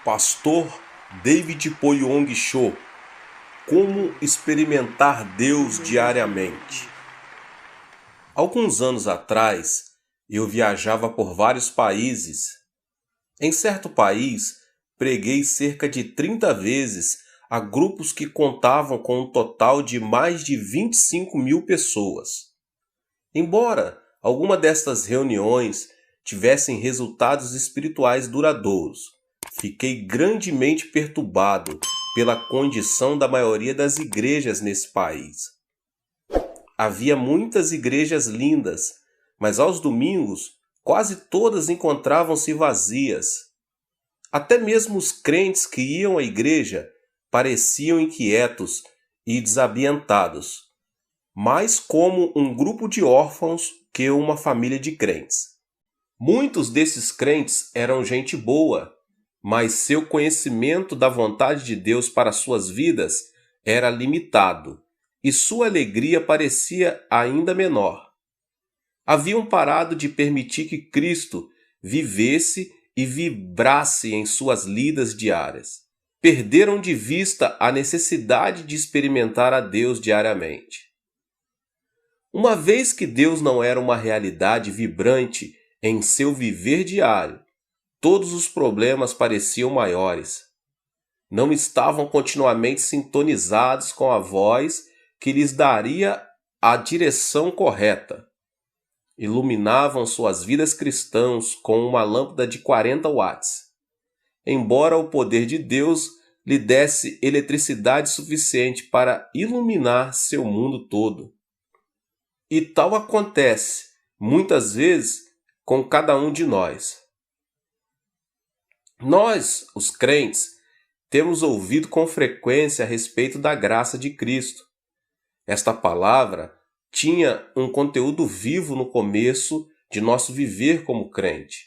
Pastor David Poyong Cho. Como experimentar Deus diariamente? Alguns anos atrás, eu viajava por vários países. Em certo país, preguei cerca de 30 vezes a grupos que contavam com um total de mais de 25 mil pessoas. Embora alguma destas reuniões tivessem resultados espirituais duradouros, fiquei grandemente perturbado pela condição da maioria das igrejas nesse país. Havia muitas igrejas lindas, mas aos domingos quase todas encontravam-se vazias. Até mesmo os crentes que iam à igreja pareciam inquietos e desambientados, mais como um grupo de órfãos que uma família de crentes. Muitos desses crentes eram gente boa, mas seu conhecimento da vontade de Deus para suas vidas era limitado, e sua alegria parecia ainda menor. Haviam parado de permitir que Cristo vivesse e vibrasse em suas lidas diárias. Perderam de vista a necessidade de experimentar a Deus diariamente. Uma vez que Deus não era uma realidade vibrante em seu viver diário, todos os problemas pareciam maiores. Não estavam continuamente sintonizados com a voz que lhes daria a direção correta. Iluminavam suas vidas cristãs com uma lâmpada de 40 watts. Embora o poder de Deus lhe desse eletricidade suficiente para iluminar seu mundo todo. E tal acontece, muitas vezes, com cada um de nós. Nós, os crentes, temos ouvido com frequência a respeito da graça de Cristo. Esta palavra tinha um conteúdo vivo no começo de nosso viver como crente.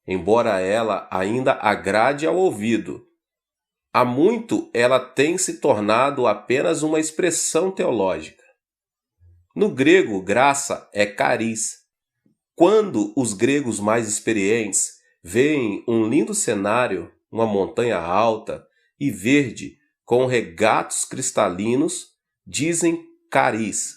Embora ela ainda agrade ao ouvido, há muito ela tem se tornado apenas uma expressão teológica. No grego, graça é charis. Quando os gregos mais experientes veem um lindo cenário, uma montanha alta e verde com regatos cristalinos, dizem charis.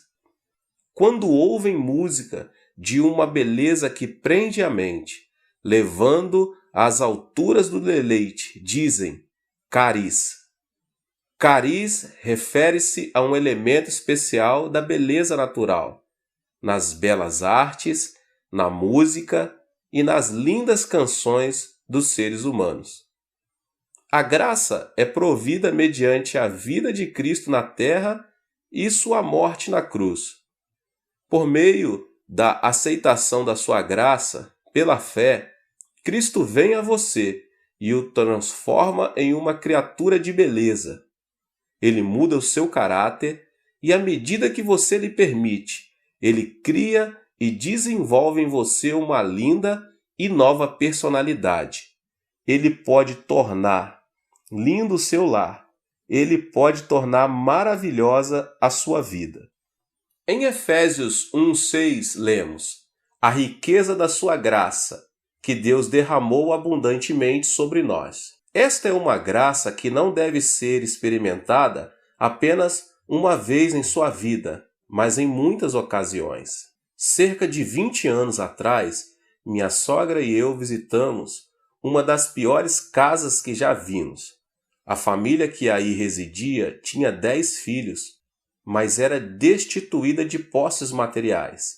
Quando ouvem música de uma beleza que prende a mente, levando às alturas do deleite, dizem charis. Charis refere-se a um elemento especial da beleza natural, nas belas artes, na música e nas lindas canções dos seres humanos. A graça é provida mediante a vida de Cristo na terra e sua morte na cruz. Por meio da aceitação da sua graça, pela fé, Cristo vem a você e o transforma em uma criatura de beleza. Ele muda o seu caráter e, à medida que você lhe permite, ele cria e desenvolve em você uma linda e nova personalidade. Ele pode tornar lindo o seu lar. Ele pode tornar maravilhosa a sua vida. Em Efésios 1:6 lemos: a riqueza da sua graça, que Deus derramou abundantemente sobre nós. Esta é uma graça que não deve ser experimentada apenas uma vez em sua vida, mas em muitas ocasiões. Cerca de 20 anos atrás, minha sogra e eu visitamos uma das piores casas que já vimos. A família que aí residia tinha 10 filhos, mas era destituída de posses materiais.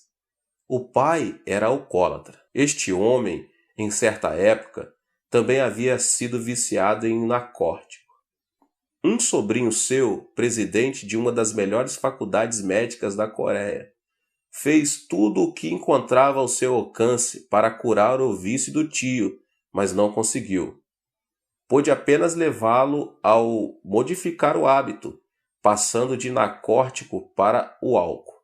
O pai era alcoólatra. Este homem, em certa época, também havia sido viciado em narcótico. Um sobrinho seu, presidente de uma das melhores faculdades médicas da Coreia, fez tudo o que encontrava ao seu alcance para curar o vício do tio, mas não conseguiu. Pôde apenas levá-lo ao modificar o hábito, passando de narcótico para o álcool.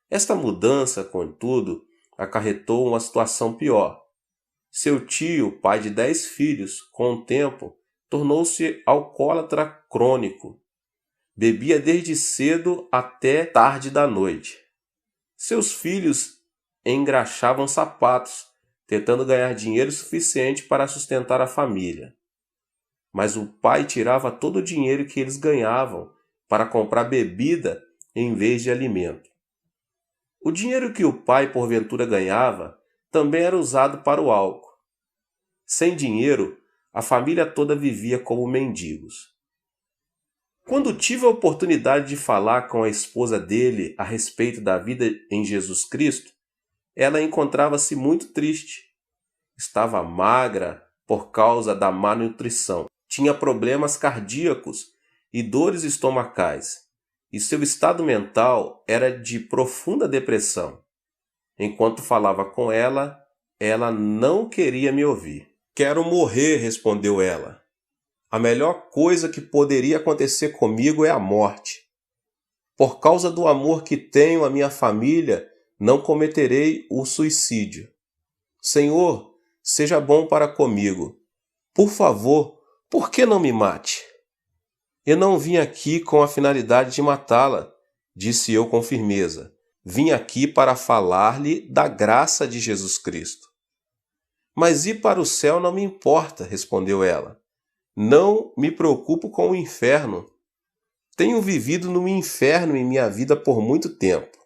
Esta mudança, contudo, acarretou uma situação pior. Seu tio, pai de 10 filhos, com o tempo, tornou-se alcoólatra crônico. Bebia desde cedo até tarde da noite. Seus filhos engraxavam sapatos, tentando ganhar dinheiro suficiente para sustentar a família. mas o pai tirava todo o dinheiro que eles ganhavam para comprar bebida em vez de alimento. O dinheiro que o pai porventura ganhava também era usado para o álcool. Sem dinheiro, a família toda vivia como mendigos. Quando tive a oportunidade de falar com a esposa dele a respeito da vida em Jesus Cristo, ela encontrava-se muito triste. Estava magra por causa da má nutrição. Tinha problemas cardíacos e dores estomacais. E seu estado mental era de profunda depressão. Enquanto falava com ela, ela não queria me ouvir. "Quero morrer", respondeu ela. "A melhor coisa que poderia acontecer comigo é a morte. Por causa do amor que tenho à minha família, não cometerei o suicídio. Senhor, seja bom para comigo. Por favor, por que não me mate?" "Eu não vim aqui com a finalidade de matá-la", disse eu com firmeza. "Vim aqui para falar-lhe da graça de Jesus Cristo." "Mas ir para o céu não me importa", respondeu ela. "Não me preocupo com o inferno. Tenho vivido no inferno em minha vida por muito tempo."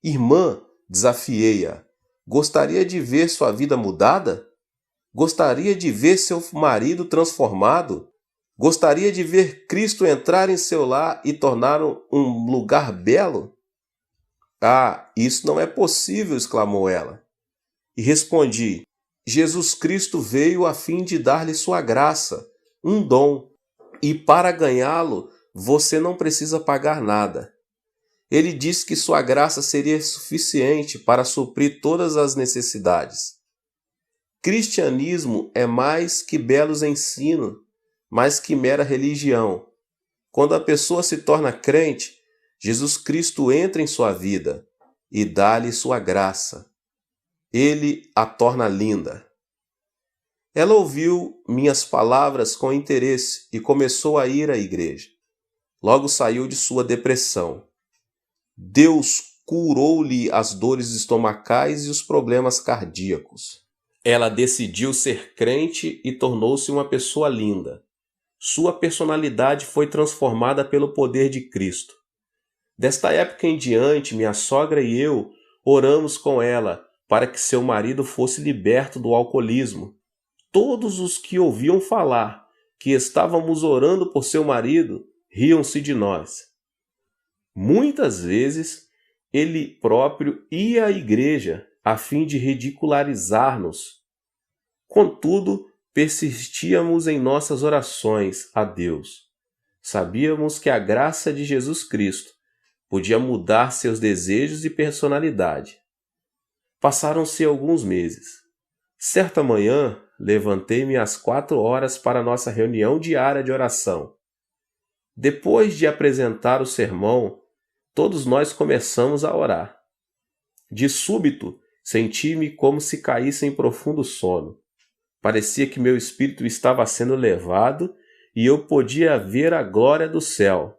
"Irmã", desafiei-a, "gostaria de ver sua vida mudada? Gostaria de ver seu marido transformado? Gostaria de ver Cristo entrar em seu lar e torná-lo um lugar belo?" "Ah, isso não é possível", exclamou ela. E respondi: "Jesus Cristo veio a fim de dar-lhe sua graça, um dom, e para ganhá-lo você não precisa pagar nada. Ele disse que sua graça seria suficiente para suprir todas as necessidades. Cristianismo é mais que belos ensinos, mais que mera religião. Quando a pessoa se torna crente, Jesus Cristo entra em sua vida e dá-lhe sua graça. Ele a torna linda." Ela ouviu minhas palavras com interesse e começou a ir à igreja. Logo saiu de sua depressão. Deus curou-lhe as dores estomacais e os problemas cardíacos. Ela decidiu ser crente e tornou-se uma pessoa linda. Sua personalidade foi transformada pelo poder de Cristo. Desta época em diante, minha sogra e eu oramos com ela para que seu marido fosse liberto do alcoolismo. Todos os que ouviam falar que estávamos orando por seu marido riam-se de nós. Muitas vezes, ele próprio ia à igreja a fim de ridicularizar-nos. Contudo, persistíamos em nossas orações a Deus. Sabíamos que a graça de Jesus Cristo podia mudar seus desejos e personalidade. Passaram-se alguns meses. Certa manhã, levantei-me às 4 horas para nossa reunião diária de oração. Depois de apresentar o sermão, todos nós começamos a orar. De súbito, senti-me como se caísse em profundo sono. Parecia que meu espírito estava sendo levado e eu podia ver a glória do céu.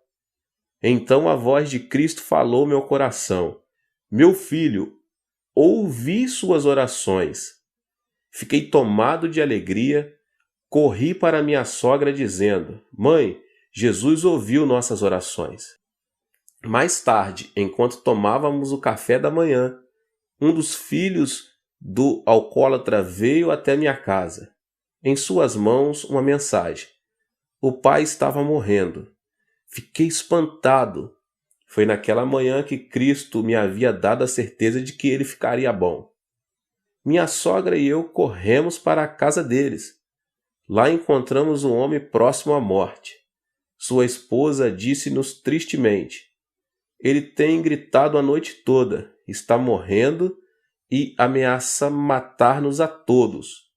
Então a voz de Cristo falou ao meu coração: "Meu filho, ouvi suas orações." Fiquei tomado de alegria, corri para minha sogra dizendo: "Mãe, Jesus ouviu nossas orações." Mais tarde, enquanto tomávamos o café da manhã, um dos filhos do alcoólatra veio até minha casa. Em suas mãos, uma mensagem. O pai estava morrendo. Fiquei espantado. Foi naquela manhã que Cristo me havia dado a certeza de que ele ficaria bom. Minha sogra e eu corremos para a casa deles. Lá encontramos um homem próximo à morte. Sua esposa disse-nos tristemente: "Ele tem gritado a noite toda, está morrendo e ameaça matar-nos a todos."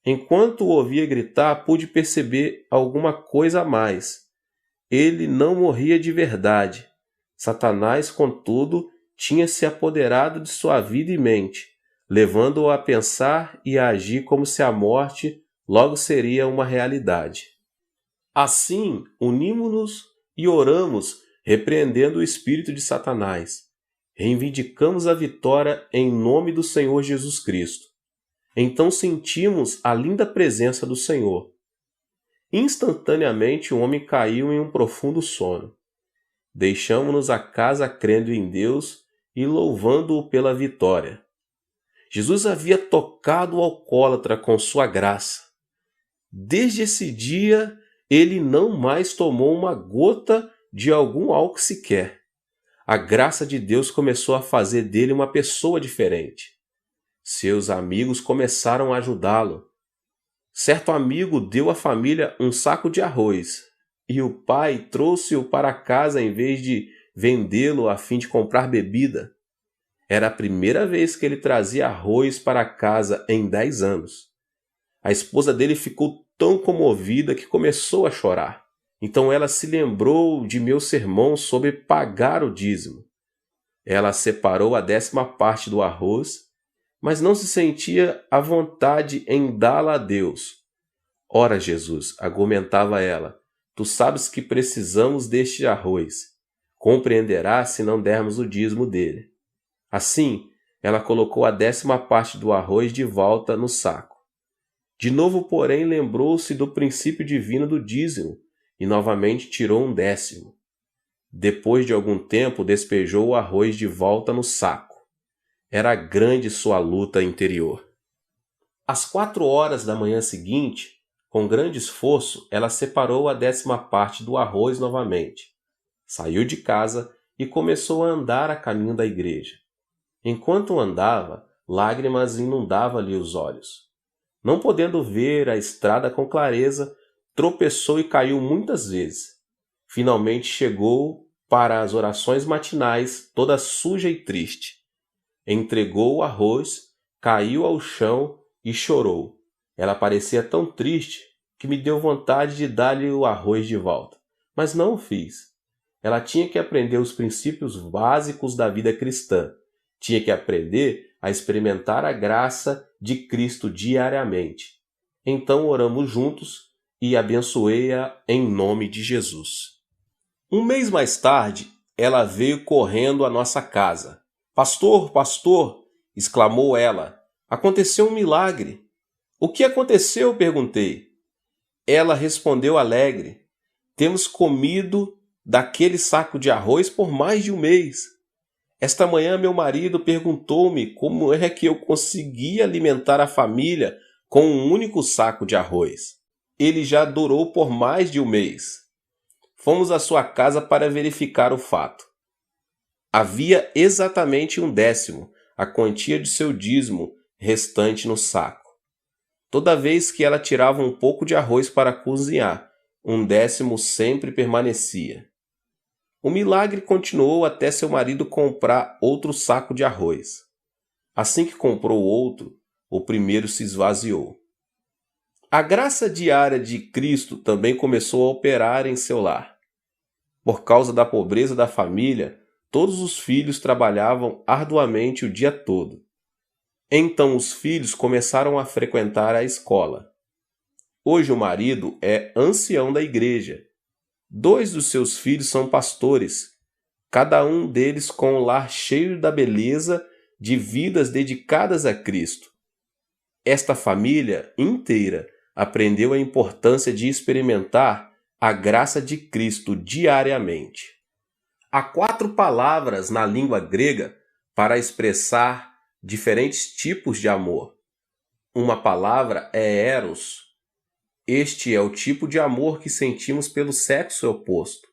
Enquanto o ouvia gritar, pude perceber alguma coisa a mais. Ele não morria de verdade. Satanás, contudo, tinha se apoderado de sua vida e mente, levando-o a pensar e a agir como se a morte logo seria uma realidade. Assim, unimos-nos e oramos, repreendendo o espírito de Satanás. Reivindicamos a vitória em nome do Senhor Jesus Cristo. Então sentimos a linda presença do Senhor. Instantaneamente o homem caiu em um profundo sono. Deixamo-nos a casa crendo em Deus e louvando-o pela vitória. Jesus havia tocado o alcoólatra com sua graça. Desde esse dia, ele não mais tomou uma gota de algum álcool sequer. A graça de Deus começou a fazer dele uma pessoa diferente. Seus amigos começaram a ajudá-lo. Certo amigo deu à família um saco de arroz e o pai trouxe-o para casa em vez de vendê-lo a fim de comprar bebida. Era a primeira vez que ele trazia arroz para casa em 10 anos. A esposa dele ficou tão comovida que começou a chorar. Então ela se lembrou de meu sermão sobre pagar o dízimo. Ela separou a 10ª parte do arroz, mas não se sentia à vontade em dá-la a Deus. Ora, Jesus, argumentava ela, tu sabes que precisamos deste arroz. Compreenderás se não dermos o dízimo dele. Assim, ela colocou a 10ª parte do arroz de volta no saco. De novo, porém, lembrou-se do princípio divino do dízimo e novamente tirou um 10º. Depois de algum tempo, despejou o arroz de volta no saco. Era grande sua luta interior. Às 4 horas da manhã seguinte, com grande esforço, ela separou a 10ª parte do arroz novamente. Saiu de casa e começou a andar a caminho da igreja. Enquanto andava, lágrimas inundavam-lhe os olhos. Não podendo ver a estrada com clareza, tropeçou e caiu muitas vezes. Finalmente chegou para as orações matinais, toda suja e triste. Entregou o arroz, caiu ao chão e chorou. Ela parecia tão triste que me deu vontade de dar-lhe o arroz de volta, mas não o fiz. Ela tinha que aprender os princípios básicos da vida cristã. Tinha que aprender a experimentar a graça de Cristo diariamente. Então oramos juntos e abençoei-a em nome de Jesus. Um mês mais tarde, ela veio correndo à nossa casa. Pastor, pastor, exclamou ela, aconteceu um milagre. O que aconteceu? Perguntei. Ela respondeu alegre. Temos comido daquele saco de arroz por mais de um mês. Esta manhã meu marido perguntou-me como é que eu conseguia alimentar a família com um único saco de arroz. Ele já durou por mais de um mês. Fomos à sua casa para verificar o fato. Havia exatamente um 10º, a quantia de seu dízimo restante no saco. Toda vez que ela tirava um pouco de arroz para cozinhar, um 10º sempre permanecia. O milagre continuou até seu marido comprar outro saco de arroz. Assim que comprou outro, o primeiro se esvaziou. A graça diária de Cristo também começou a operar em seu lar. Por causa da pobreza da família, todos os filhos trabalhavam arduamente o dia todo. Então os filhos começaram a frequentar a escola. Hoje o marido é ancião da igreja. 2 dos seus filhos são pastores, cada um deles com um lar cheio da beleza de vidas dedicadas a Cristo. Esta família inteira aprendeu a importância de experimentar a graça de Cristo diariamente. Há 4 palavras na língua grega para expressar diferentes tipos de amor. Uma palavra é eros. Este é o tipo de amor que sentimos pelo sexo oposto.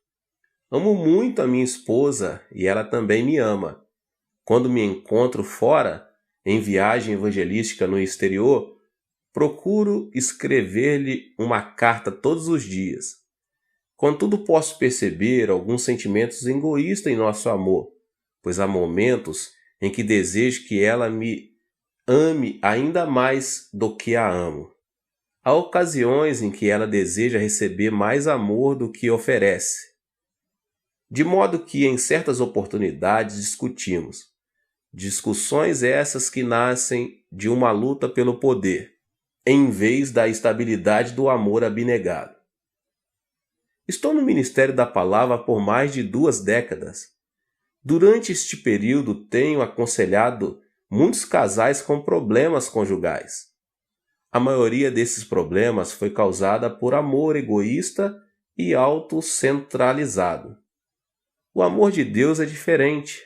Amo muito a minha esposa e ela também me ama. Quando me encontro fora, em viagem evangelística no exterior, procuro escrever-lhe uma carta todos os dias. Contudo, posso perceber alguns sentimentos egoístas em nosso amor, pois há momentos em que desejo que ela me ame ainda mais do que a amo. Há ocasiões em que ela deseja receber mais amor do que oferece. De modo que, em certas oportunidades, discutimos. Discussões essas que nascem de uma luta pelo poder, em vez da estabilidade do amor abnegado. Estou no Ministério da Palavra por mais de 2 décadas. Durante este período, tenho aconselhado muitos casais com problemas conjugais. A maioria desses problemas foi causada por amor egoísta e autocentralizado. O amor de Deus é diferente.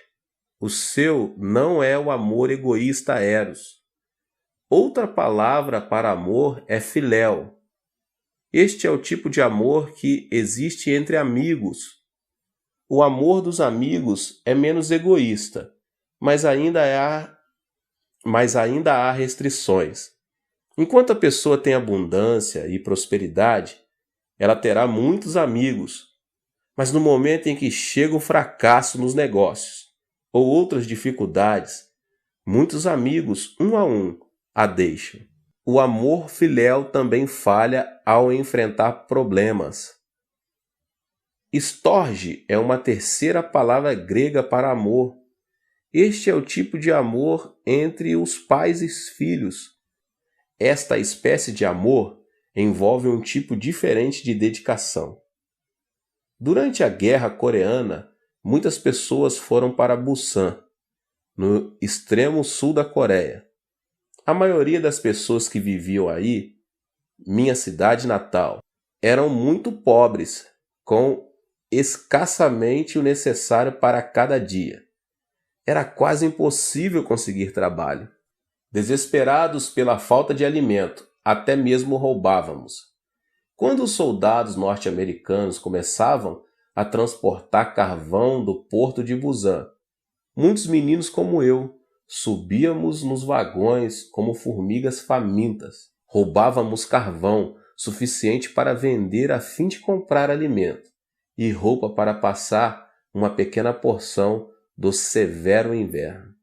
O seu não é o amor egoísta eros. Outra palavra para amor é filéu. Este é o tipo de amor que existe entre amigos. O amor dos amigos é menos egoísta, mas ainda há restrições. Enquanto a pessoa tem abundância e prosperidade, ela terá muitos amigos. Mas no momento em que chega o fracasso nos negócios ou outras dificuldades, muitos amigos, um a um, a deixam. O amor filéu também falha ao enfrentar problemas. Storge é uma terceira palavra grega para amor. Este é o tipo de amor entre os pais e os filhos. Esta espécie de amor envolve um tipo diferente de dedicação. Durante a Guerra Coreana, muitas pessoas foram para Busan, no extremo sul da Coreia. A maioria das pessoas que viviam aí, minha cidade natal, eram muito pobres, com escassamente o necessário para cada dia. Era quase impossível conseguir trabalho. Desesperados pela falta de alimento, até mesmo roubávamos. Quando os soldados norte-americanos começavam a transportar carvão do porto de Busan, muitos meninos como eu subíamos nos vagões como formigas famintas. Roubávamos carvão suficiente para vender a fim de comprar alimento e roupa para passar uma pequena porção do severo inverno.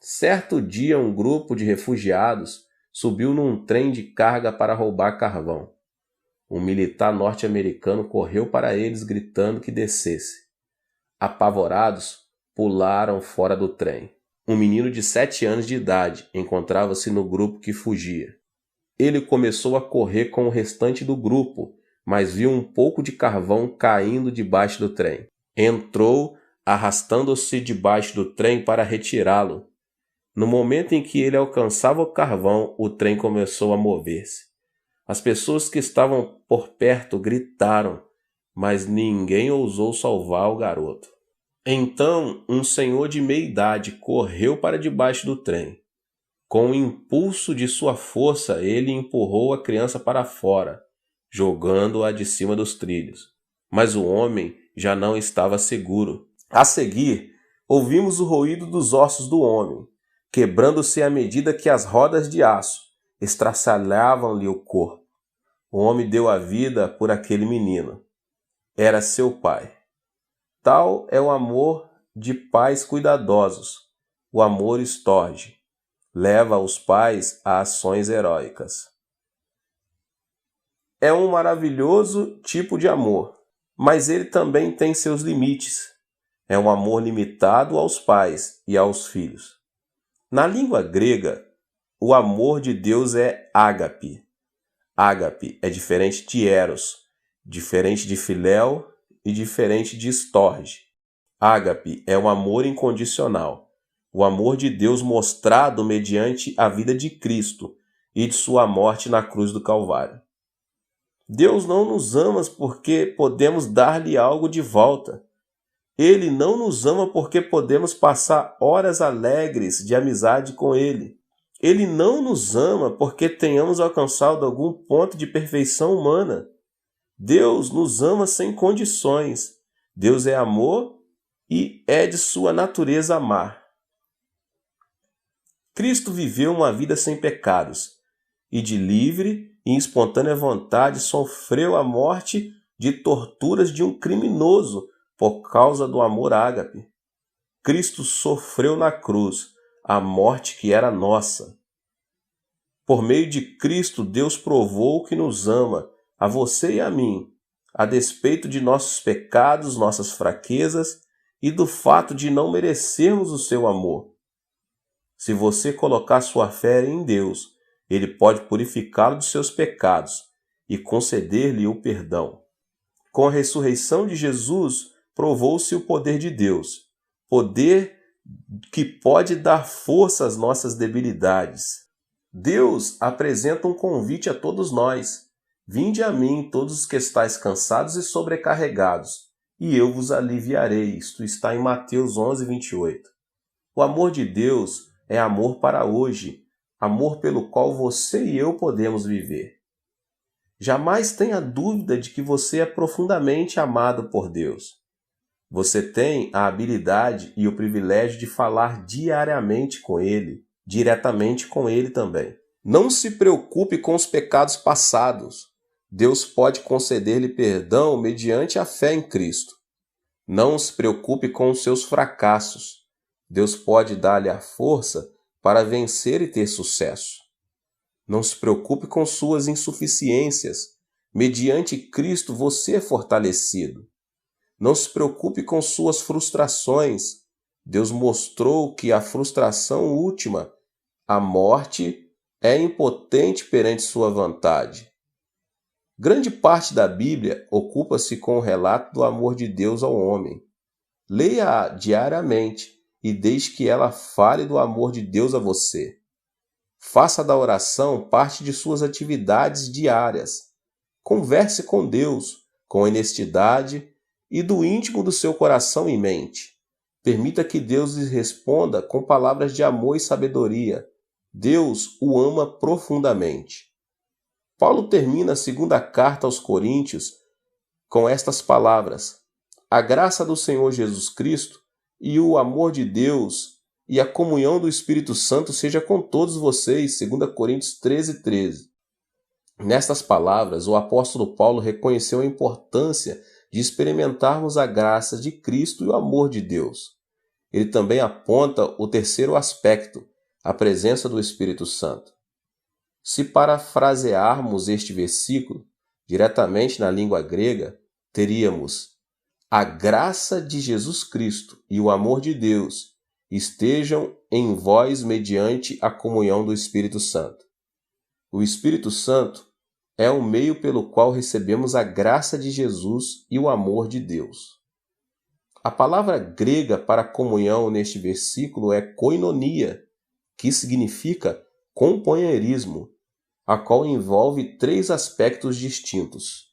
Certo dia, um grupo de refugiados subiu num trem de carga para roubar carvão. Um militar norte-americano correu para eles gritando que descesse. Apavorados, pularam fora do trem. Um menino de 7 anos de idade encontrava-se no grupo que fugia. Ele começou a correr com o restante do grupo, mas viu um pouco de carvão caindo debaixo do trem. Entrou, arrastando-se debaixo do trem para retirá-lo. No momento em que ele alcançava o carvão, o trem começou a mover-se. As pessoas que estavam por perto gritaram, mas ninguém ousou salvar o garoto. Então, um senhor de meia-idade correu para debaixo do trem. Com o impulso de sua força, ele empurrou a criança para fora, jogando-a de cima dos trilhos. Mas o homem já não estava seguro. A seguir, ouvimos o ruído dos ossos do homem, quebrando-se à medida que as rodas de aço estraçalhavam-lhe o corpo. O homem deu a vida por aquele menino. Era seu pai. Tal é o amor de pais cuidadosos. O amor Storge leva os pais a ações heróicas. É um maravilhoso tipo de amor, mas ele também tem seus limites. É um amor limitado aos pais e aos filhos. Na língua grega, o amor de Deus é ágape. Ágape é diferente de eros, diferente de filéu e diferente de storge. Ágape é um amor incondicional, o amor de Deus mostrado mediante a vida de Cristo e de sua morte na cruz do Calvário. Deus não nos ama porque podemos dar-lhe algo de volta. Ele não nos ama porque podemos passar horas alegres de amizade com Ele. Ele não nos ama porque tenhamos alcançado algum ponto de perfeição humana. Deus nos ama sem condições. Deus é amor e é de sua natureza amar. Cristo viveu uma vida sem pecados e de livre e espontânea vontade sofreu a morte de torturas de um criminoso por causa do amor ágape. Cristo sofreu na cruz a morte que era nossa. Por meio de Cristo, Deus provou que nos ama, a você e a mim, a despeito de nossos pecados, nossas fraquezas e do fato de não merecermos o seu amor. Se você colocar sua fé em Deus, Ele pode purificá-lo dos seus pecados e conceder-lhe o perdão. Com a ressurreição de Jesus, provou-se o poder de Deus, poder que pode dar força às nossas debilidades. Deus apresenta um convite a todos nós. Vinde a mim, todos os que estáis cansados e sobrecarregados, e eu vos aliviarei. Isto está em Mateus 11:28. O amor de Deus é amor para hoje, amor pelo qual você e eu podemos viver. Jamais tenha dúvida de que você é profundamente amado por Deus. Você tem a habilidade e o privilégio de falar diariamente com Ele, diretamente com Ele também. Não se preocupe com os pecados passados. Deus pode conceder-lhe perdão mediante a fé em Cristo. Não se preocupe com os seus fracassos. Deus pode dar-lhe a força para vencer e ter sucesso. Não se preocupe com suas insuficiências. Mediante Cristo você é fortalecido. Não se preocupe com suas frustrações. Deus mostrou que a frustração última, a morte, é impotente perante sua vontade. Grande parte da Bíblia ocupa-se com o relato do amor de Deus ao homem. Leia-a diariamente e deixe que ela fale do amor de Deus a você. Faça da oração parte de suas atividades diárias. Converse com Deus com honestidade e do íntimo do seu coração em mente. Permita que Deus lhe responda com palavras de amor e sabedoria. Deus o ama profundamente. Paulo termina a segunda carta aos Coríntios com estas palavras: a graça do Senhor Jesus Cristo e o amor de Deus e a comunhão do Espírito Santo seja com todos vocês. 2 Coríntios 13:13. Nestas palavras, o apóstolo Paulo reconheceu a importância de experimentarmos a graça de Cristo e o amor de Deus. Ele também aponta o terceiro aspecto, a presença do Espírito Santo. Se parafrasearmos este versículo diretamente na língua grega, teríamos: a graça de Jesus Cristo e o amor de Deus estejam em vós mediante a comunhão do Espírito Santo. O Espírito Santo é o meio pelo qual recebemos a graça de Jesus e o amor de Deus. A palavra grega para comunhão neste versículo é koinonia, que significa companheirismo, a qual envolve três aspectos distintos.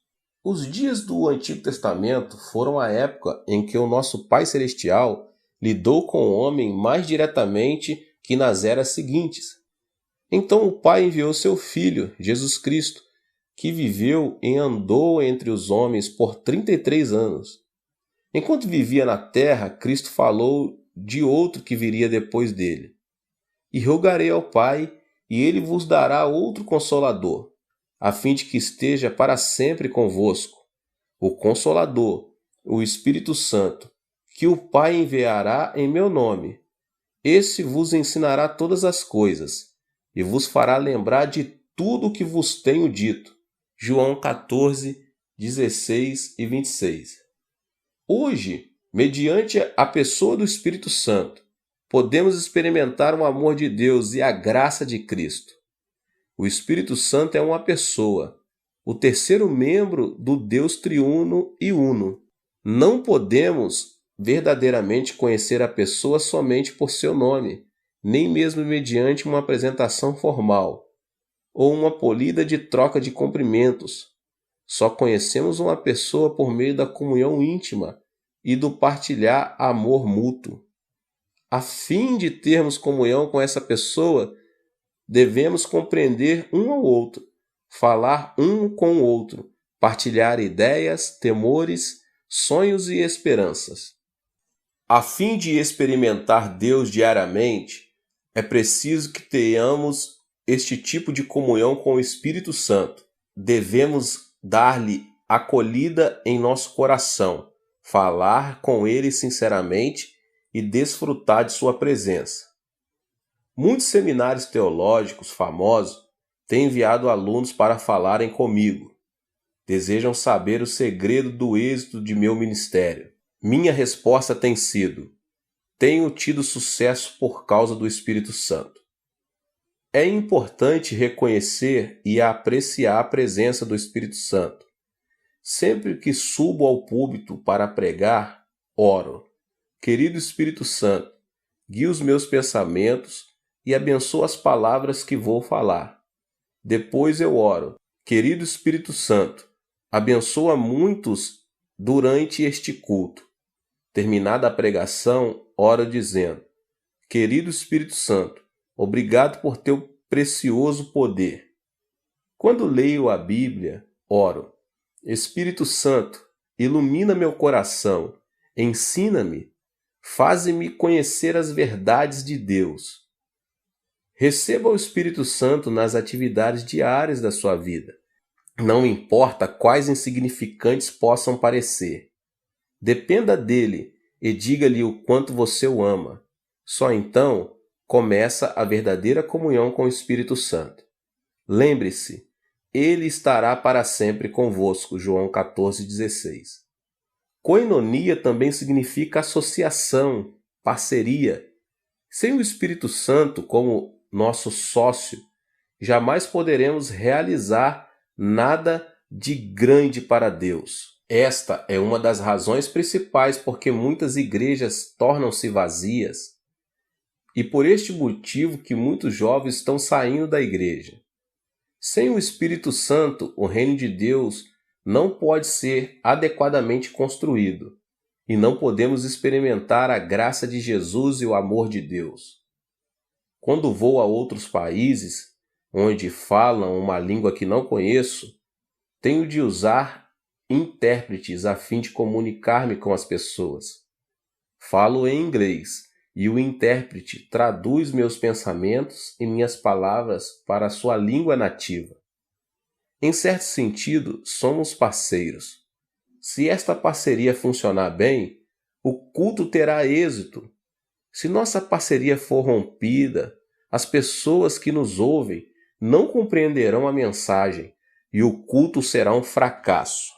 Os dias do Antigo Testamento foram a época em que o nosso Pai Celestial lidou com o homem mais diretamente que nas eras seguintes. Então o Pai enviou seu Filho, Jesus Cristo, que viveu e andou entre os homens por 33 anos. Enquanto vivia na terra, Cristo falou de outro que viria depois dele. E rogarei ao Pai, e ele vos dará outro Consolador, a fim de que esteja para sempre convosco. O Consolador, o Espírito Santo, que o Pai enviará em meu nome. Esse vos ensinará todas as coisas, e vos fará lembrar de tudo o que vos tenho dito. João 14, 16 e 26. Hoje, mediante a pessoa do Espírito Santo, podemos experimentar o amor de Deus e a graça de Cristo. O Espírito Santo é uma pessoa, o terceiro membro do Deus triuno e uno. Não podemos verdadeiramente conhecer a pessoa somente por seu nome, nem mesmo mediante uma apresentação formal ou uma polida de troca de cumprimentos. Só conhecemos uma pessoa por meio da comunhão íntima e do partilhar amor mútuo. A fim de termos comunhão com essa pessoa, devemos compreender um ao outro, falar um com o outro, partilhar ideias, temores, sonhos e esperanças. A fim de experimentar Deus diariamente, é preciso que tenhamos este tipo de comunhão com o Espírito Santo. Devemos dar-lhe acolhida em nosso coração, falar com ele sinceramente e desfrutar de sua presença. Muitos seminários teológicos famosos têm enviado alunos para falarem comigo. Desejam saber o segredo do êxito de meu ministério. Minha resposta tem sido: tenho tido sucesso por causa do Espírito Santo. É importante reconhecer e apreciar a presença do Espírito Santo. Sempre que subo ao púlpito para pregar, oro: querido Espírito Santo, guie os meus pensamentos e abençoa as palavras que vou falar. Depois eu oro: querido Espírito Santo, abençoa muitos durante este culto. Terminada a pregação, oro dizendo: querido Espírito Santo, obrigado por teu precioso poder. Quando leio a Bíblia, oro: Espírito Santo, ilumina meu coração, ensina-me, faze-me conhecer as verdades de Deus. Receba o Espírito Santo nas atividades diárias da sua vida. Não importa quais insignificantes possam parecer. Dependa dele e diga-lhe o quanto você o ama. Só então começa a verdadeira comunhão com o Espírito Santo. Lembre-se, ele estará para sempre convosco. João 14,16. Koinonia também significa associação, parceria. Sem o Espírito Santo como nosso sócio, jamais poderemos realizar nada de grande para Deus. Esta é uma das razões principais porque muitas igrejas tornam-se vazias e por este motivo que muitos jovens estão saindo da igreja. Sem o Espírito Santo, o reino de Deus não pode ser adequadamente construído e não podemos experimentar a graça de Jesus e o amor de Deus. Quando vou a outros países, onde falam uma língua que não conheço, tenho de usar intérpretes a fim de comunicar-me com as pessoas. Falo em inglês e o intérprete traduz meus pensamentos e minhas palavras para a sua língua nativa. Em certo sentido, somos parceiros. Se esta parceria funcionar bem, o culto terá êxito. Se nossa parceria for rompida, as pessoas que nos ouvem não compreenderão a mensagem e o culto será um fracasso.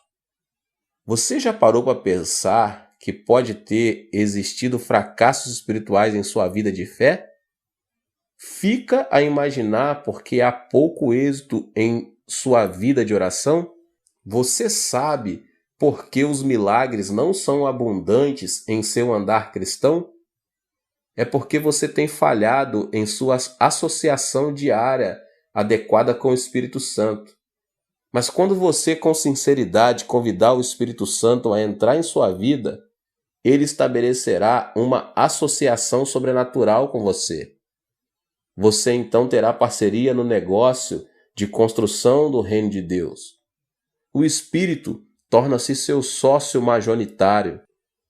Você já parou para pensar que pode ter existido fracassos espirituais em sua vida de fé? Fica a imaginar porque há pouco êxito em sua vida de oração? Você sabe por que os milagres não são abundantes em seu andar cristão? É porque você tem falhado em sua associação diária adequada com o Espírito Santo. Mas quando você, com sinceridade, convidar o Espírito Santo a entrar em sua vida, ele estabelecerá uma associação sobrenatural com você. Você então terá parceria no negócio de construção do reino de Deus. O Espírito torna-se seu sócio majoritário.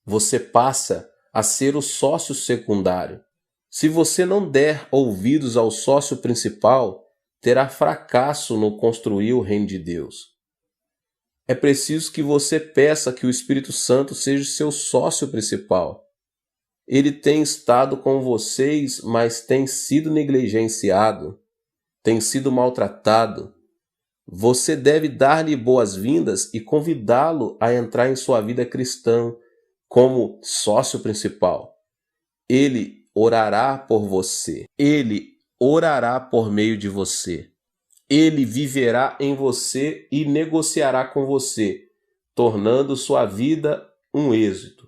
Você passa a ser o sócio secundário. Se você não der ouvidos ao sócio principal, terá fracasso no construir o reino de Deus. É preciso que você peça que o Espírito Santo seja o seu sócio principal. Ele tem estado com vocês, mas tem sido negligenciado, tem sido maltratado. Você deve dar-lhe boas-vindas e convidá-lo a entrar em sua vida cristã como sócio principal. Ele orará por você. Ele orará por meio de você. Ele viverá em você e negociará com você, tornando sua vida um êxito.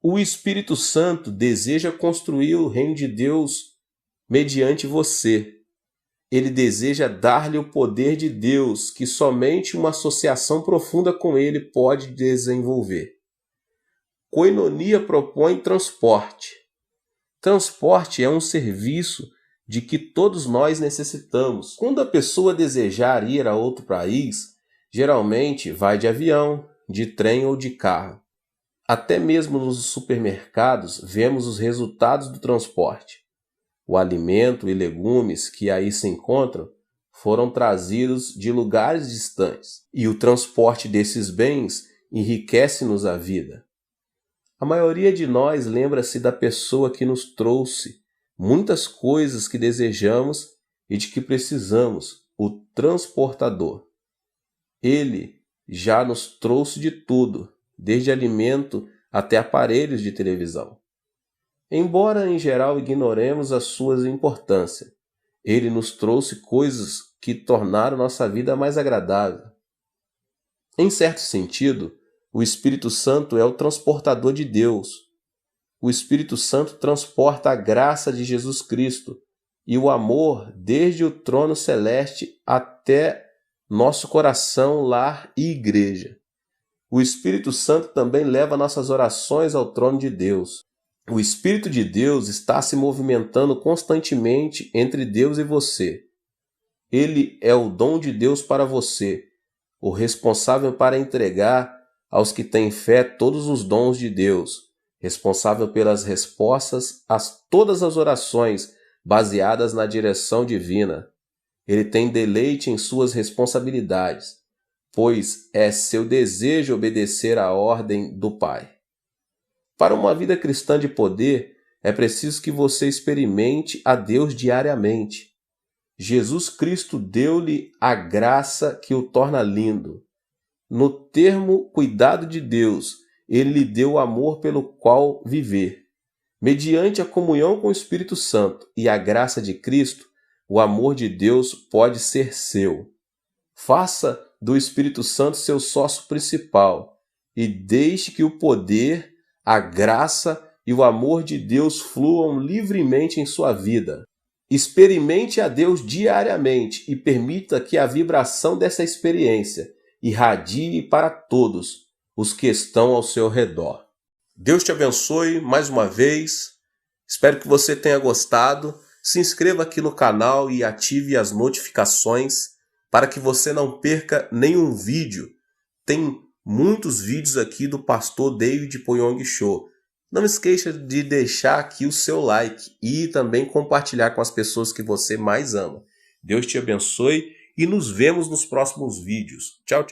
O Espírito Santo deseja construir o reino de Deus mediante você. Ele deseja dar-lhe o poder de Deus que somente uma associação profunda com ele pode desenvolver. Koinonia propõe transporte. Transporte é um serviço de que todos nós necessitamos. Quando a pessoa desejar ir a outro país, geralmente vai de avião, de trem ou de carro. Até mesmo nos supermercados vemos os resultados do transporte. O alimento e legumes que aí se encontram foram trazidos de lugares distantes, e o transporte desses bens enriquece-nos a vida. A maioria de nós lembra-se da pessoa que nos trouxe muitas coisas que desejamos e de que precisamos, o transportador. Ele já nos trouxe de tudo, desde alimento até aparelhos de televisão. Embora em geral ignoremos a sua importância, ele nos trouxe coisas que tornaram nossa vida mais agradável. Em certo sentido, o Espírito Santo é o transportador de Deus. O Espírito Santo transporta a graça de Jesus Cristo e o amor desde o trono celeste até nosso coração, lar e igreja. O Espírito Santo também leva nossas orações ao trono de Deus. O Espírito de Deus está se movimentando constantemente entre Deus e você. Ele é o dom de Deus para você, o responsável para entregar aos que têm fé todos os dons de Deus, responsável pelas respostas a todas as orações baseadas na direção divina. Ele tem deleite em suas responsabilidades, pois é seu desejo obedecer à ordem do Pai. Para uma vida cristã de poder, é preciso que você experimente a Deus diariamente. Jesus Cristo deu-lhe a graça que o torna lindo. No termo cuidado de Deus, ele lhe deu o amor pelo qual viver. Mediante a comunhão com o Espírito Santo e a graça de Cristo, o amor de Deus pode ser seu. Faça do Espírito Santo seu sócio principal e deixe que o poder, a graça e o amor de Deus fluam livremente em sua vida. Experimente a Deus diariamente e permita que a vibração dessa experiência irradie para todos os que estão ao seu redor. Deus te abençoe mais uma vez. Espero que você tenha gostado. Se inscreva aqui no canal e ative as notificações para que você não perca nenhum vídeo. Tem muitos vídeos aqui do pastor David Poyong Cho. Não esqueça de deixar aqui o seu like e também compartilhar com as pessoas que você mais ama. Deus te abençoe e nos vemos nos próximos vídeos. Tchau, tchau.